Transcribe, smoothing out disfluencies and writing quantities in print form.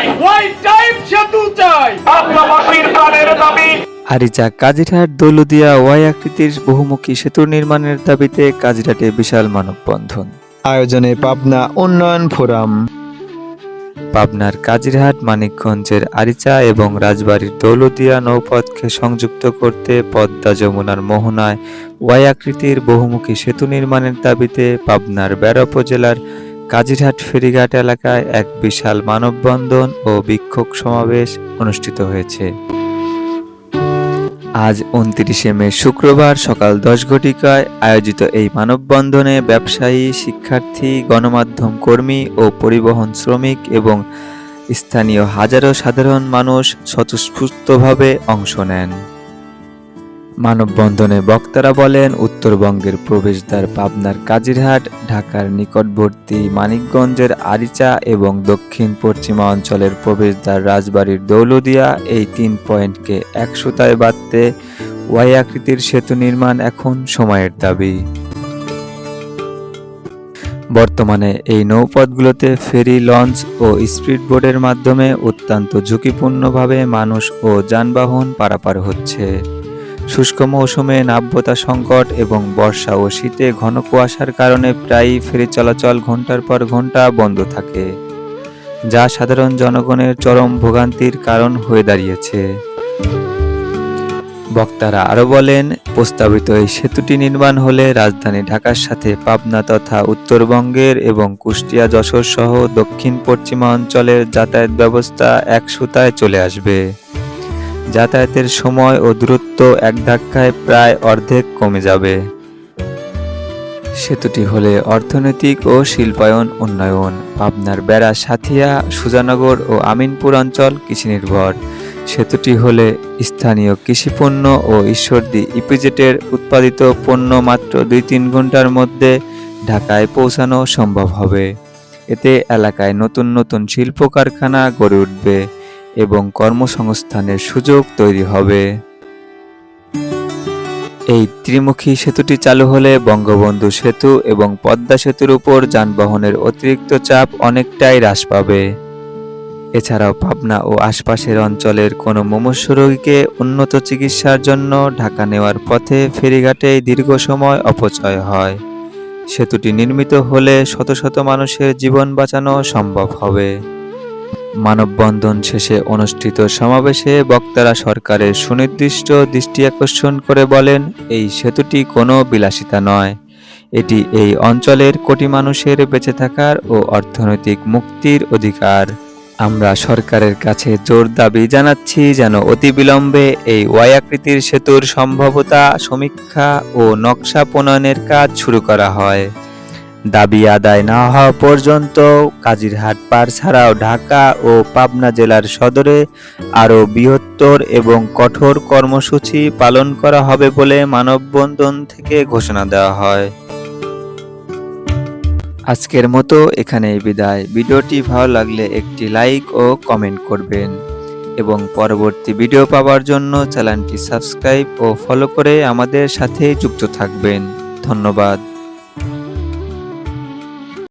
চাই, Y type সেতু চাই, পাবনাবাসীর প্রাণের দাবি। আরিচা কাজিরহাট দৌলতদিয়া ওয়াই আকৃতির বহুমুখী সেতু নির্মাণের দাবিতে কাজিরহাটে বিশাল মানববন্ধন। আয়োজনে পাবনা উন্নয়ন ফোরাম। পাবনার কাজিরহাট, মানিকগঞ্জের আরিচা এবং রাজবাড়ীর দৌলতদিয়া নৌপথকে সংযুক্ত করতে পদ্মা যমুনার মোহনায় ওয়াই আকৃতির বহুমুখী সেতু নির্মাণের দাবিতে পাবনার বেড়া উপজেলার কাজিরহাট ফেরিঘাট এলাকায় এক বিশাল মানববন্ধন ও বিক্ষোভ সমাবেশ অনুষ্ঠিত হয়েছে। আজ 29শে মে শুক্রবার সকাল 10 ঘটিকায় আয়োজিত এই মানববন্ধনে ব্যবসায়ী, শিক্ষার্থী, গণমাধ্যম কর্মী ও পরিবহন শ্রমিক এবং স্থানীয় হাজারো সাধারণ মানুষ স্বতঃস্ফূর্তভাবে অংশ নেন। মানববন্ধনে বক্তারা বলেন, উত্তরবঙ্গের প্রবেশদ্বার পাবনার কাজিরহাট, ঢাকার নিকটবর্তী মানিকগঞ্জের আরিচা এবং দক্ষিণ পশ্চিমাঞ্চলের প্রবেশদ্বার রাজবাড়ীর দৌলতদিয়া, এই 3 পয়েন্টকে এক সুতায় বাঁধতে ওয়াই আকৃতির সেতু নির্মাণ এখন সময়ের দাবি। বর্তমানে এই নৌপথগুলোতে ফেরি, লঞ্চ ও স্পিডবোটের মাধ্যমে অত্যন্ত ঝুঁকিপূর্ণভাবে মানুষ ও যানবাহন পারাপার হচ্ছে। শুষ্ক মৌসুমে নাব্যতা সংকট এবং বর্ষা ও শীতে ঘন কুয়াশার কারণে প্রায়ই ফেরি চলাচল ঘন্টার পর ঘন্টা বন্ধ থাকে, যা সাধারণ জনগণের চরম ভোগান্তির কারণ হয়ে দাঁড়িয়েছে। বক্তারা আরও বলেন, প্রস্তাবিত এই সেতুটি নির্মাণ হলে রাজধানী ঢাকার সাথে পাবনা তথা উত্তরবঙ্গের এবং কুষ্টিয়া, যশোর সহ দক্ষিণ পশ্চিমাঞ্চলের যাতায়াত ব্যবস্থা এক সুতায় চলে আসবে। যাতায়াতের সময় ও দূরত্ব এক ধাক্কায় প্রায় অর্ধেক কমে যাবে। সেতুটি হলে অর্থনৈতিক ও শিল্পায়ন উন্নয়ন। পাবনার বেড়া, সাথিয়া, সুজানগর ও আমিনপুর অঞ্চল কৃষিনির্ভর। সেতুটি হলে স্থানীয় কৃষিপণ্য ও ঈশ্বরদী ইপিজেডের উৎপাদিত পণ্য মাত্র 2-3 ঘন্টার মধ্যে ঢাকায় পৌঁছানো সম্ভব হবে। এতে এলাকায় নতুন নতুন শিল্প কারখানা গড়ে উঠবে এবং কর্মসংস্থানের সুযোগ তৈরি হবে। এই ত্রিমুখী সেতুটি চালু হলে বঙ্গবন্ধু সেতু এবং পদ্মা সেতুর উপর যানবাহনের অতিরিক্ত চাপ অনেকটাই হ্রাস পাবে। এছাড়াও পাবনা ও আশপাশের অঞ্চলের কোনো মুমূর্ষু রোগীকে উন্নত চিকিৎসার জন্য ঢাকা নেওয়ার পথে ফেরিঘাটেই দীর্ঘ সময় অপচয় হয়। সেতুটি নির্মিত হলে শত শত মানুষের জীবন বাঁচানো সম্ভব হবে। মানববন্ধন শেষে অনুষ্ঠিত সমাবেশে বক্তারা সরকারের সুনির্দিষ্ট দৃষ্টি আকর্ষণ করে বলেন, এই সেতুটি কোনো বিলাসিতা নয়, এটি এই অঞ্চলের কোটি মানুষের বেঁচে থাকার ও অর্থনৈতিক মুক্তির অধিকার। আমরা সরকারের কাছে জোর দাবি জানাচ্ছি যেন অতিবিলম্বে এই ওয়াই আকৃতির সেতুর সম্ভাব্যতা সমীক্ষা ও নকশা প্রণয়নের কাজ শুরু করা হয়। দাবি আদায় না হওয়া পর্যন্ত কাজিরহাট পার ছাড়াও ঢাকা ও পাবনা জেলার সদরে আরও বৃহত্তর এবং কঠোর কর্মসূচি পালন করা হবে বলে মানববন্ধন থেকে ঘোষণা দেওয়া হয়। আজকের মতো এখানেই বিদায়। ভিডিওটি ভালো লাগলে একটি লাইক ও কমেন্ট করবেন এবং পরবর্তী ভিডিও পাওয়ার জন্য চ্যানেলটি সাবস্ক্রাইব ও ফলো করে আমাদের সাথে যুক্ত থাকবেন। ধন্যবাদ।